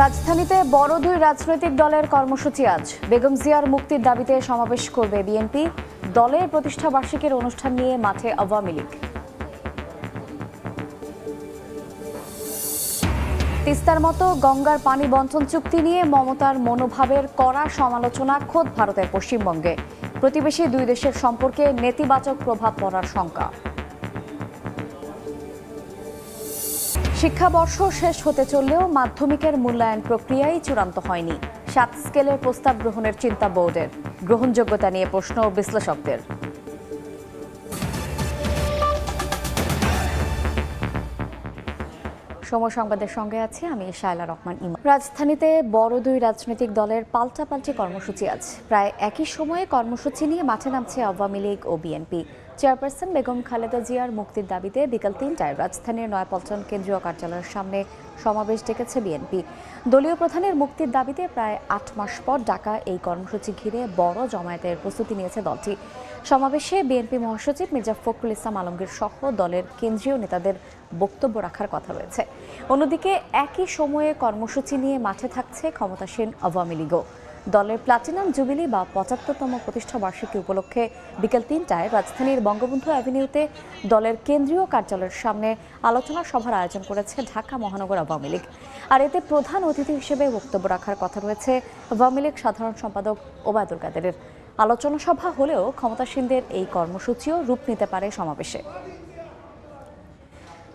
রাজধানীতে বড় দুই রাজনৈতিক দলের কর্মসূচি আজ। বেগম জিয়ার মুক্তির দাবিতে সমাবেশ করবে বিএনপি। দলের প্রতিষ্ঠা বার্ষিকীর অনুষ্ঠান নিয়ে মাঠে আওয়ামী লীগ। তিস্তার মতো গঙ্গার পানি বন্টন চুক্তি নিয়ে মমতার মনোভাবের কড়া সমালোচনা খোদ ভারতের পশ্চিমবঙ্গে। প্রতিবেশী দুই দেশের সম্পর্কে নেতিবাচক প্রভাব পড়ার শঙ্কা। শিক্ষাবর্ষ শেষ হতে চললেও মাধ্যমিকের মূল্যায়ন প্রক্রিয়াই চূড়ান্ত হয়নি। 7 স্কেলের প্রস্তাব গ্রহণের চিন্তা বোর্ডের। গ্রহণযোগ্যতা নিয়ে প্রশ্ন বিশ্লেষকদের। সময় সংবাদের সঙ্গে আছি আমি শায়লা রহমান ইমা। রাজধানীতে বড় দুই রাজনৈতিক দলের পাল্টাপাল্টি কর্মসূচি আছে। প্রায় একই সময়ে কর্মসূচি নিয়ে মাঠে নামছে আওয়ামী লীগ ও বিএনপি। চেয়ারপারসন বেগম খালেদা জিয়ার মুক্তির দাবিতে বিকাল 3টায় রাজধানীর নয়াপল্টন কেন্দ্রীয় কার্যালয়ের সামনে সমাবেশ ডেকেছে বিএনপি। দলীয় প্রধানের মুক্তির দাবিতে প্রায় 8 মাস পর ডাকা এই কর্মসূচি ঘিরে বড় জমায়েতের প্রস্তুতি নিয়েছে দলটি। সমাবেশে বিএনপি মহাসচিব মির্জা ফখরুল ইসলাম আলমগীর সহ দলের কেন্দ্রীয় নেতাদের বক্তব্য রাখার কথা রয়েছে। অন্যদিকে একই সময়ে কর্মসূচি নিয়ে মাঠে থাকছে ক্ষমতাসীন আওয়ামী লীগও। দলের প্লাটিনাম জুবিলি বা 75তম প্রতিষ্ঠা বার্ষিকী উপলক্ষে বিকেল 3টায় রাজধানীর বঙ্গবন্ধু অ্যাভিনিউতে দলের কেন্দ্রীয় কার্যালয়ের সামনে আলোচনা সভার আয়োজন করেছে ঢাকা মহানগর আওয়ামী লীগ। আর এতে প্রধান অতিথি হিসেবে বক্তব্য রাখার কথা রয়েছে আওয়ামী লীগ সাধারণ সম্পাদক ওবায়দুল কাদেরের। আলোচনা সভা হলেও ক্ষমতাসীনদের এই কর্মসূচিও রূপ নিতে পারে সমাবেশে।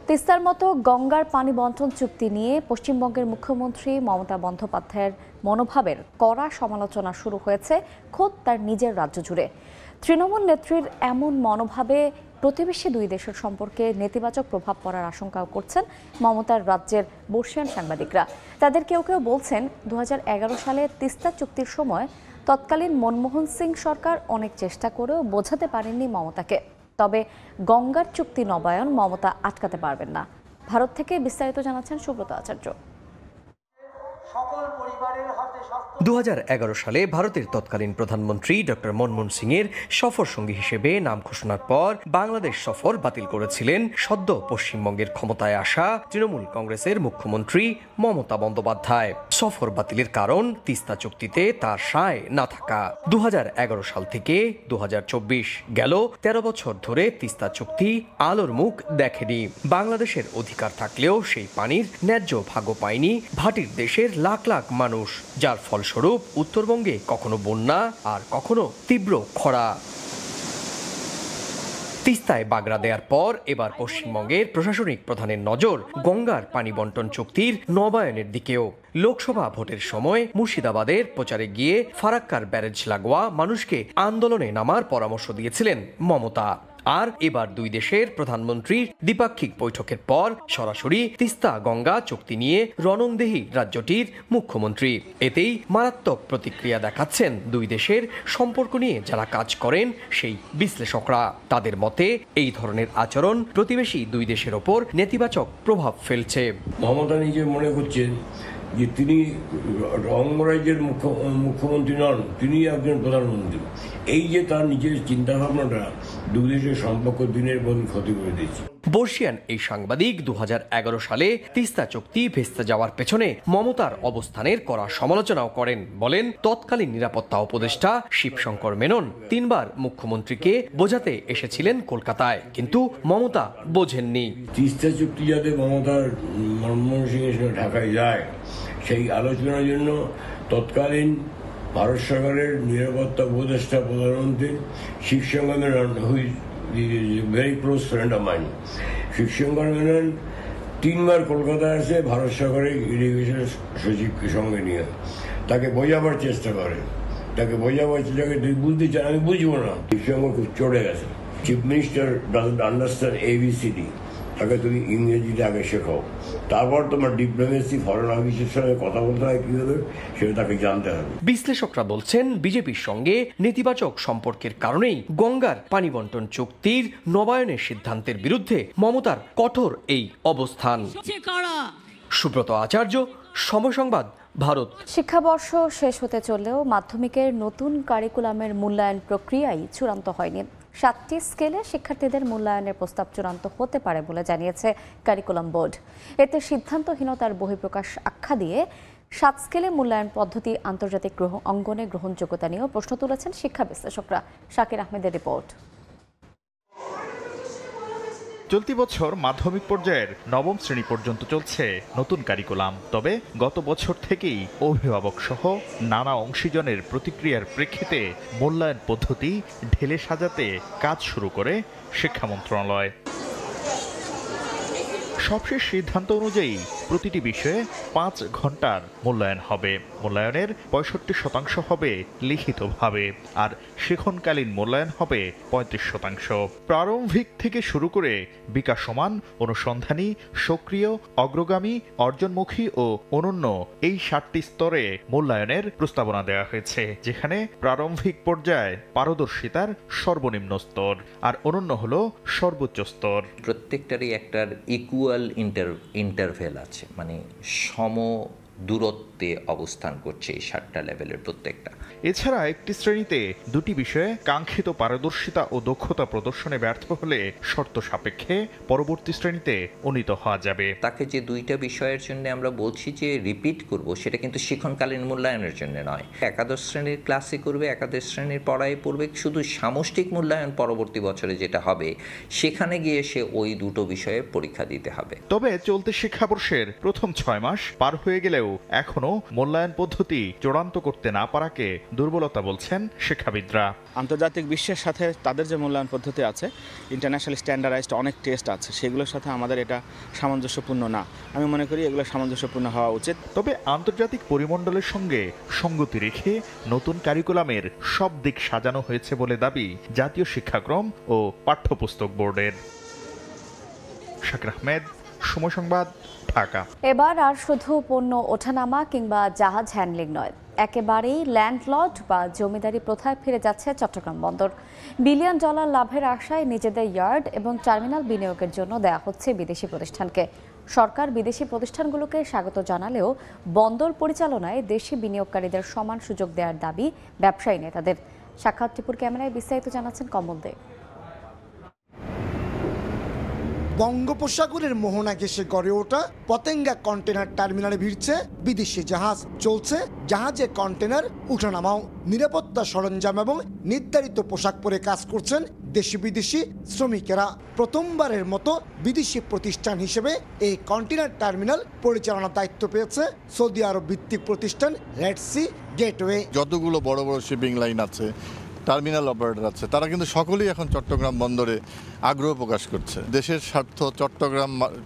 তিস্তার মতো গঙ্গার পানি বন্টন চুক্তি নিয়ে পশ্চিমবঙ্গের মুখ্যমন্ত্রী মমতা বন্দ্যোপাধ্যায়ের মনোভাবের কড়া সমালোচনা শুরু হয়েছে খোদ তার নিজের রাজ্য জুড়ে। তৃণমূল নেত্রীর এমন মনোভাবে প্রতিবেশী দুই দেশের সম্পর্কে নেতিবাচক প্রভাব পড়ার আশঙ্কাও করছেন মমতার রাজ্যের বর্ষিয়ান সাংবাদিকরা। তাদের কেউ কেউ বলছেন 2011 সালে তিস্তা চুক্তির সময় তৎকালীন মনমোহন সিং সরকার অনেক চেষ্টা করেও বোঝাতে পারেননি মমতাকে। তবে গঙ্গার চুক্তি নবায়ন মমতা আটকাতে পারবেন না। ভারত থেকে বিস্তারিত জানাচ্ছেন সুব্রত আচার্য। 2011 সালে ভারতের তৎকালীন প্রধানমন্ত্রী ডক্টর মনমোহন সিং এর সফর সঙ্গী হিসেবে নাম ঘোষণার পর বাংলাদেশ সফর বাতিল করেছিলেন সদ্য পশ্চিমবঙ্গের ক্ষমতায় আসা তৃণমূল কংগ্রেসের মুখ্যমন্ত্রী মমতা বন্দ্যোপাধ্যায়। সফর বাতিলের কারণ তিস্তা চুক্তিতে তার সায় না থাকা। 2011 সাল থেকে 2024 গেল 13 বছর ধরে তিস্তা চুক্তি আলোর মুখ দেখেনি। বাংলাদেশের অধিকার থাকলেও সেই পানির ন্যায্য ভাগ পায়নি ভাটির দেশের লাখ লাখ মানুষ, যার ফলস্বরূপ উত্তরবঙ্গে কখনো বন্যা আর কখনো তীব্র খরা। তিস্তায় বাগড়া দেওয়ার পর এবার পশ্চিমবঙ্গের প্রশাসনিক প্রধানের নজর গঙ্গার পানি বন্টন চুক্তির নবায়নের দিকেও। লোকসভা ভোটের সময় মুর্শিদাবাদের প্রচারে গিয়ে ফারাক্কার ব্যারেজ লাগোয়া মানুষকে আন্দোলনে নামার পরামর্শ দিয়েছিলেন মমতা। আর এবার দুই দেশের প্রধানমন্ত্রীর দ্বিপাক্ষিক বৈঠকের পর সরাসরি তিস্তা গঙ্গা চুক্তি নিয়ে রণংদেহী রাজ্যটির মুখ্যমন্ত্রী। এতেই মারাত্মক প্রতিক্রিয়া দেখাচ্ছেন দুই দেশের সম্পর্ক নিয়ে যারা কাজ করেন সেই বিশ্লেষকরা। তাদের মতে এই ধরনের আচরণ প্রতিবেশী দুই দেশের ওপর নেতিবাচক প্রভাব ফেলছে। মমতা নিজে মনে করছেন যে তিনি অঙ্গরাজ্যের মুখ্যমন্ত্রী নন, তিনি একজন প্রধানমন্ত্রী। এই যে তার নিজের চিন্তা ভাবনাটা দুই দেশের সম্পর্ক দিনের পর ক্ষতি করে দিয়েছে। বর্ষিয়ান এই সাংবাদিক 2011 সালে তিস্তা চুক্তি ভেস্তে যাওয়ার পেছনে মমতার অবস্থানের কড়া সমালোচনাও করেন। বলেন তৎকালীন নিরাপত্তা উপদেষ্টা শিবশঙ্কর মেনন 3 বার মুখ্যমন্ত্রীকে বোঝাতে এসেছিলেন কলকাতায়, কিন্তু মমতা বোঝেননি। তিস্তা চুক্তি যাতে মমতার মনমোহন সিং এর সঙ্গে ঢাকায় যায় সেই আলোচনার জন্য তৎকালীন ভারত সরকারের নিরাপত্তা উপদেষ্টা প্রধানমন্ত্রী Shivshankar Menon, who's very close friend of mine, Shivshankar Menon 3 বার কলকাতায় আসে ভারত সরকারের ইরিগেশন সচিবকে সঙ্গে নিয়ে তাকে বোঝাবার চেষ্টা করে। তাকে তুই বুঝতে চান, আমি বুঝবো না। শিবশঙ্কর খুব চড়ে গেছে। Chief minister doesn't understand ABCD, তাকে তুমি ইংরেজিটা আগে শেখাও, তারপর তোমার ডিপ্লোমেসি ফরেন অফিসের সঙ্গে কথা বলতে হয় কিভাবে সেটা তাকে জানতে হবে। বিশ্লেষকরা বলছেন বিজেপির সঙ্গে নেতিবাচক সম্পর্কের কারণেই গঙ্গার পানি বন্টন চুক্তির নবায়নের সিদ্ধান্তের বিরুদ্ধে মমতার কঠোর এই অবস্থান। সুব্রত আচার্য, সময় সংবাদ, ভারত। শিক্ষাবর্ষ শেষ হতে চললেও মাধ্যমিকের নতুন কারিকুলামের মূল্যায়ন প্রক্রিয়াই চূড়ান্ত হয়নি। 7টি স্কেলে শিক্ষার্থীদের মূল্যায়নের প্রস্তাব চূড়ান্ত হতে পারে বলে জানিয়েছে কারিকুলাম বোর্ড। এতে সিদ্ধান্তহীনতার বহিঃপ্রকাশ আখ্যা দিয়ে সাত স্কেলে মূল্যায়ন পদ্ধতি আন্তর্জাতিক অঙ্গনে গ্রহণযোগ্যতা নিয়েও প্রশ্ন তুলেছেন শিক্ষা বিশ্লেষকরা। শাকির আহমেদের রিপোর্ট। চলতি বছর মাধ্যমিক পর্যায়ের নবম শ্রেণী পর্যন্ত চলছে নতুন কারিকুলাম। তবে গত বছর থেকেই অভিভাবক সহ নানা অংশীজনের প্রতিক্রিয়ার প্রেক্ষিতে মূল্যায়ন পদ্ধতি ঢেলে সাজাতে কাজ শুরু করে শিক্ষা মন্ত্রণালয়। সবশেষ সিদ্ধান্ত অনুযায়ী প্রতিটি বিষয়ে 5 ঘন্টার মূল্যায়ন হবে। মূল্যায়নের 65% হবে লিখিতভাবে, আর শেখনকালীন মূল্যায়ন হবে 35%। প্রারম্ভিক থেকে শুরু করে বিকাশমান, অনুসন্ধানী, সক্রিয়, অগ্রগামী, অর্জনমুখী ও অনন্য এই 7টি স্তরে মূল্যায়নের প্রস্তাবনা দেওয়া হয়েছে, যেখানে প্রারম্ভিক পর্যায়ে পারদর্শিতার সর্বনিম্ন স্তর আর অনন্য হলো সর্বোচ্চ স্তর। প্রত্যেকটারই একটা ইকুয়াল ইন্টারভেল আছে, মানে সম দূরত্বে অবস্থান করছে এই 7টা লেভেলের প্রত্যেকটা। এছাড়া একটি শ্রেণীতে 2টি বিষয়ে কাঙ্ক্ষিত পারদর্শিতা ও দক্ষতা প্রদর্শনে ব্যর্থ হলে শর্ত সাপেক্ষে পরবর্তী শ্রেণীতে উন্নীত হওয়া যাবে। তাকে যে 2টা বিষয়ের জন্য আমরা বলছি যে রিপিট করব, সেটা কিন্তু শিক্ষণকালীন মূল্যায়নের জন্য নয়। একাদশ শ্রেণীর ক্লাসে করবে, একাদশ শ্রেণীর পড়ায় পড়বে, শুধু সামষ্টিক মূল্যায়ন পরবর্তী বছরে যেটা হবে সেখানে গিয়ে সে ওই 2টো বিষয়ে পরীক্ষা দিতে হবে। তবে চলতি শিক্ষাবর্ষের প্রথম 6 মাস পার হয়ে গেলেও এখনো মূল্যায়ন পদ্ধতি চূড়ান্ত করতে না পারাকে দুর্বলতা বলছেন শিক্ষাবিদরা। আন্তর্জাতিক বিশ্বের সাথে তাদের যে মূল্যায়ন পদ্ধতি আছে, ইন্টারন্যাশনাল স্ট্যান্ডার্ডাইজড অনেক টেস্ট আছে, সেগুলোর সাথে আমাদের এটা সামঞ্জস্যপূর্ণ না। আমি মনে করি এগুলো সামঞ্জস্যপূর্ণ হওয়া উচিত। তবে আন্তর্জাতিক পরিমণ্ডলের সঙ্গে সঙ্গতি রেখে নতুন কারিকুলামের সব দিক সাজানো হয়েছে বলে দাবি জাতীয় শিক্ষাক্রম ও পাঠ্যপুস্তক বোর্ডের। শাকির আহমেদ, সময় সংবাদ, ঢাকা। এবার আর শুধু পণ্য ওঠানামা কিংবা জাহাজ হ্যান্ডলিং নয়, একেবারেই ল্যান্ডলর্ড বা জমিদারি প্রথায় ফিরে যাচ্ছে চট্টগ্রাম বন্দর। বিলিয়ন ডলার লাভের আশায় নিজেদের ইয়ার্ড এবং টার্মিনাল বিনিয়োগের জন্য দেয়া হচ্ছে বিদেশি প্রতিষ্ঠানকে। সরকার বিদেশি প্রতিষ্ঠানগুলোকে স্বাগত জানালেও বন্দর পরিচালনায় দেশি বিনিয়োগকারীদের সমান সুযোগ দেওয়ার দাবি ব্যবসায়ী নেতাদের। সাক্ষাৎ টিপুর ক্যামেরায় বিস্তারিত জানাচ্ছেন কমল দে। বঙ্গোপসাগরের মোহনা ঘেঁষে গড়ে ওঠা পতেঙ্গা কন্টেনার টার্মিনালে ভিড়ছে বিদেশি জাহাজ। চলছে জাহাজে কন্টেনার উঠানামাও। নিরাপত্তা সরঞ্জাম এবং নির্ধারিত পোশাক পরে কাজ করছেন দেশি বিদেশি শ্রমিকেরা। প্রথমবারের মতো বিদেশি প্রতিষ্ঠান হিসেবে এই কন্টেনার টার্মিনাল পরিচালনার দায়িত্ব পেয়েছে সৌদি আরব ভিত্তিক প্রতিষ্ঠান রেড সি গেটওয়ে। যতগুলো বড় বড় শিপিং লাইন আছে, টার্মিনাল অপারেটর আছে, তারা কিন্তু সকলেই এখন চট্টগ্রাম বন্দরে আগ্রহ প্রকাশ করছে। দেশের স্বার্থ,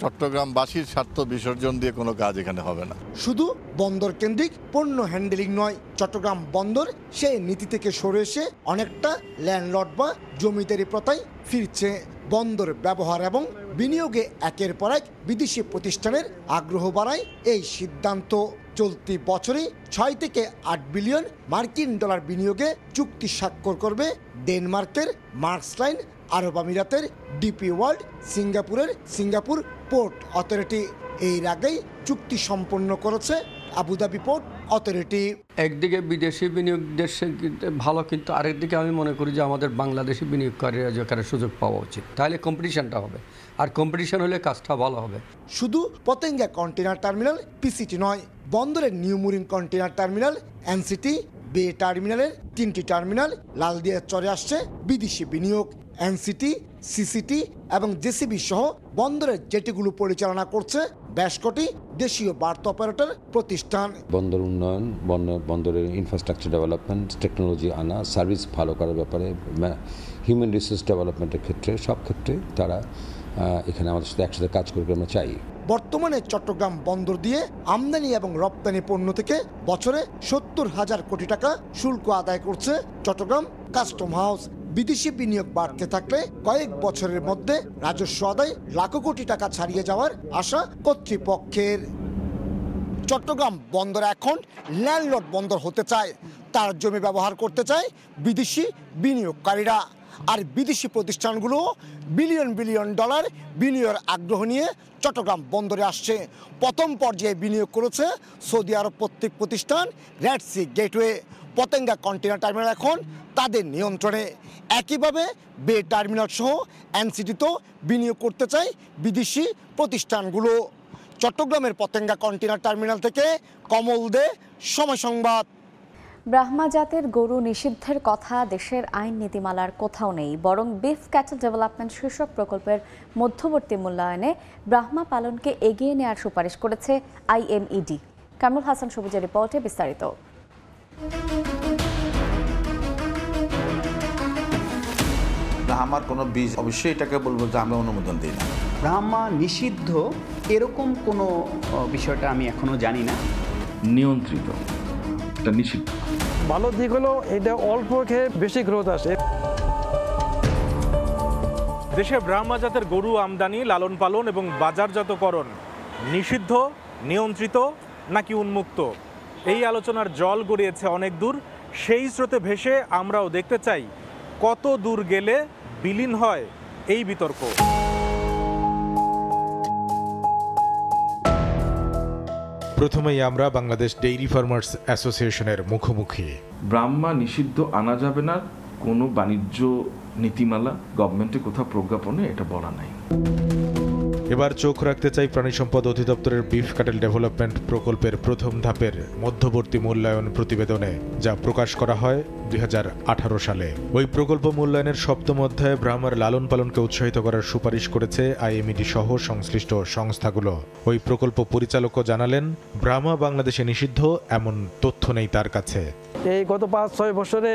চট্টগ্রামবাসীর স্বার্থ বিসর্জন দিয়ে কোনো কাজ এখানে হবে না। শুধু বন্দর কেন্দ্রিক পণ্য হ্যান্ডেলিং নয়, চট্টগ্রাম বন্দর সেই নীতি থেকে সরে এসে অনেকটা ল্যান্ডলর্ড বা জমিদারি প্রথায় ফিরছে। বন্দর ব্যবহার এবং বিনিয়োগে একের পর এক বিদেশি প্রতিষ্ঠানের আগ্রহ বাড়ায় এই সিদ্ধান্ত। চলতি বছরেই 6 থেকে 8 বিলিয়ন মার্কিন ডলার বিনিয়োগে চুক্তি স্বাক্ষর করবে ডেনমার্কের মার্কসলাইন, আরব আমিরাতের ডিপি ওয়ার্ল্ড, সিঙ্গাপুরের সিঙ্গাপুর পোর্ট অথরিটি। এর আগেই চুক্তি সম্পন্ন করেছে আবুধাবি পোর্ট অথরিটি। একদিকে বিদেশি বিনিয়োগ দেশে ভালো, কিন্তু আরেকদিকে আমি মনে করি যে আমাদের বাংলাদেশি বিনিয়োগকারীরা যেখানে সুযোগ পাওয়া উচিত, তাহলে কম্পিটিশনটা হবে, আর কম্পিটিশন হলে কাজটা ভালো হবে। শুধু পতেঙ্গা কন্টেনার টার্মিনাল পিসিটি নয়, বন্দরের নিউ মুরিন কন্টেনার টার্মিনাল, এনসিটি, বে টার্মিনালের 3টি টার্মিনাল লালদিয়া চরে আসছে বিদেশি বিনিয়োগ। এনসিটি, সিসিটি এবং জেসিবি সহ বন্দরের জেটিগুলো পরিচালনা করছে বেশ কটি দেশীয় বার্তা অপারেটর প্রতিষ্ঠান। বন্দর উন্নয়ন, বন্দরের ইনফ্রাস্ট্রাকচার ডেভেলপমেন্ট, টেকনোলজি আনা, সার্ভিস ভালো করার ব্যাপারে, হিউম্যান রিসোর্স ডেভেলপমেন্টের ক্ষেত্রে, সব ক্ষেত্রে তারা এখানে আমাদের সাথে একসাথে কাজ করতে আমরা চাই। বর্তমানে চট্টগ্রাম বন্দর দিয়ে আমদানি এবং রপ্তানি পণ্য থেকে বছরে 70,000 কোটি টাকা শুল্ক আদায় করছে চট্টগ্রাম কাস্টম হাউস। বিদেশি বিনিয়োগ বাড়তে থাকলে কয়েক বছরের মধ্যে রাজস্ব আদায় লাখো কোটি টাকা ছাড়িয়ে যাওয়ার আশা কর্তৃপক্ষের। চট্টগ্রাম বন্দর এখন ল্যান্ডলর্ড বন্দর হতে চায়, তার জমি ব্যবহার করতে চায় বিদেশি বিনিয়োগকারীরা। আর বিদেশি প্রতিষ্ঠানগুলো বিলিয়ন বিলিয়ন ডলার বিনিয়োগের আগ্রহ নিয়ে চট্টগ্রাম বন্দরে আসছে। প্রথম পর্যায়ে বিনিয়োগ করেছে সৌদি আরব ভিত্তিক প্রতিষ্ঠান Red Sea Gateway. Patenga container terminal এখন তাদের নিয়ন্ত্রণে। একইভাবে বে টার্মিনাল সহ এনসিটিতেও বিনিয়োগ করতে চায় বিদেশি প্রতিষ্ঠানগুলো। চট্টগ্রামের পতেঙ্গা কন্টেইনার টার্মিনাল থেকে কমল দে, সময় সংবাদ। ব্রাহ্মা জাতের গরু নিষিদ্ধের কথা দেশের আইন নীতিমালার কোথাও নেই, বরং বিফ ক্যাটল ডেভেলপমেন্ট শীর্ষক প্রকল্পের মধ্যবর্তী মূল্যায়নে ব্রাহ্মা পালনকে এগিয়ে নেওয়ার সুপারিশ করেছে IMED। কামরুল হাসান সবুজের রিপোর্টে বিস্তারিত। ব্রাহ্মার কোনো বীজ অবশ্যই এটাকে বলবো যে আমরা অনুমোদন দিই না। ব্রাহ্মা নিষিদ্ধ এরকম কোনো বিষয়টা আমি এখনো জানি না। নিয়ন্ত্রিত, এটা নিষিদ্ধ। ভালো দিক হলো এটা অল্প খেয়ে বেশি গ্রোথ আসে। দেশে ব্রাহ্মা জাতের গরু আমদানি, লালন পালন এবং বাজারজাতকরণ নিষিদ্ধ, নিয়ন্ত্রিত নাকি উন্মুক্ত, এই আলোচনার জল গড়িয়েছে অনেক দূর। সেই স্রোতে ভেসে আমরাও দেখতে চাই কত দূর গেলে বিলীন হয় এই বিতর্ক। প্রথমেই আমরা বাংলাদেশ ডেইরি ফার্মার্স অ্যাসোসিয়েশনের মুখোমুখি। ব্রাহ্মা নিষিদ্ধ আনা যাবে না, কোনো বাণিজ্য নীতিমালা গভর্নমেন্টে কোথাও প্রজ্ঞাপনে এটা বলা নাই। এবার চোখ রাখতে চাই প্রাণী সম্পদ অধিদপ্তরের বিফ ক্যাটল ডেভেলপমেন্ট প্রকল্পের প্রথম ধাপের মধ্যবর্তী মূল্যায়ন প্রতিবেদনে, যা প্রকাশ করা হয় 2018 সালে। ওই প্রকল্প মূল্যায়নের সপ্তম অধ্যায়ে ব্রাহ্মার লালন পালনকে উৎসাহিত করার সুপারিশ করেছে IMED সহ সংশ্লিষ্ট সংস্থাগুলো। ওই প্রকল্প পরিচালকও জানালেন, ব্রাহ্মা বাংলাদেশে নিষিদ্ধ এমন তথ্য নেই তার কাছে। এই গত 5-6 বছরে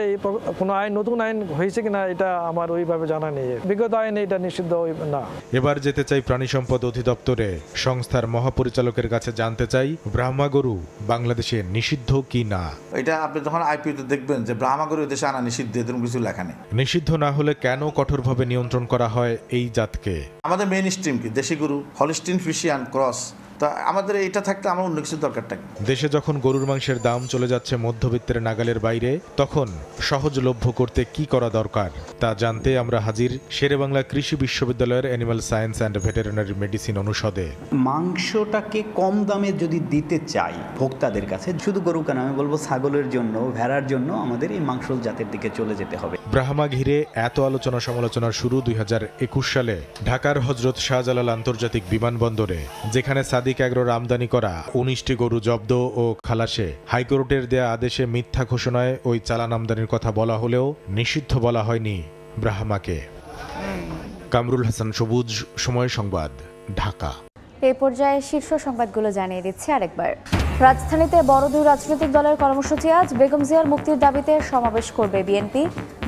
কোনো আইন, নতুন আইন হয়েছে কিনা এটা আমার ওইভাবে জানা নেই। বিগত আইনে এটা নিষিদ্ধ না। এবার যেতে চাই প্রাণী সম্পদ অধিদপ্তরে। সংস্থার মহাপরিচালকের কাছে জানতে চাই, ব্রাহ্মা গরু বাংলাদেশে নিষিদ্ধ কি না। এটা আপনি যখন আইপিওতে দেখবেন যে ব্রাহ্মা গরু দেশে আনা নিষিদ্ধ, এরকম কিছু লেখা নেই। নিষিদ্ধ না হলে কেন কঠোরভাবে নিয়ন্ত্রণ করা হয় এই জাতকে? আমাদের মেইন স্ট্রিম কি দেশি গরু, হলস্টিন ফ্রিশিয়ান ক্রস। তা আমাদের এটা থাকতে আমার অন্য কিছু দরকারটা কি? দেশে যখন গরুর মাংসের দাম চলে যাচ্ছে মধ্যবিত্তের নাগালের বাইরে, তখন সহজলভ্য করতে কি করা দরকার তা জানতে আমরা হাজির শেরেবাংলা কৃষি বিশ্ববিদ্যালয়ের animal science and veterinary medicine অনুষদে। মাংসটাকে কম দামে যদি দিতে চাই ভোক্তাদের কাছে, শুধু গরু কেন, আমি বলবো ছাগলের জন্য, ভেড়ার জন্য আমাদের এই মাংস জাতের দিকে চলে যেতে হবে। ব্রাহ্মা ঘিরে এত আলোচনা সমালোচনা শুরু 2021 সালে ঢাকার হযরত শাহজালাল আন্তর্জাতিক বিমানবন্দরে, যেখানে সাদিক এগ্রোর আমদানি করা 19টি গরু জব্দ ও খালাসে হাইকোর্টের দেয়া আদেশে মিথ্যা ঘোষণায় ওই চালান আমদানির কথা বলা হলেও নিষিদ্ধ বলা হয়নি ব্রাহ্মাকে। কামরুল হাসান সবুজ, সময় সংবাদ, ঢাকা। এই পর্যায়ে শীর্ষ সংবাদগুলো জানিয়ে দিচ্ছি আরেকবার। রাজধানীতে বড় দুই রাজনৈতিক দলের কর্মসূচি আজ। বেগম জিয়ার মুক্তির দাবিতে সমাবেশ করবে বিএনপি।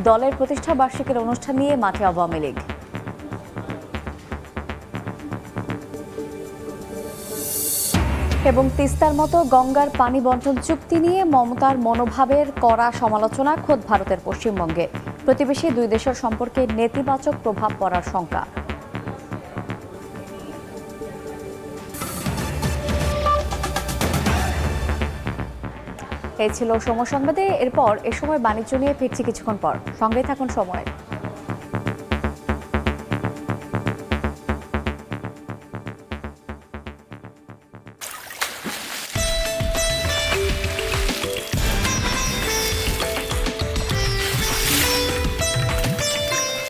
দলের প্রতিষ্ঠা বার্ষিকীর অনুষ্ঠান নিয়ে মাঠে আওয়ামী লীগ। এবং তিস্তার মতো গঙ্গার পানি বন্টন চুক্তি নিয়ে মমতার মনোভাবের কড়া সমালোচনা খোদ ভারতের পশ্চিমবঙ্গে। প্রতিবেশী দুই দেশের সম্পর্কে নেতিবাচক প্রভাব পড়ার শঙ্কা। এই ছিল সময় সংবাদে। এরপর এ সময় বাণিজ্য নিয়ে ফিরছি কিছুক্ষণ পর। সঙ্গে থাকুন সময়।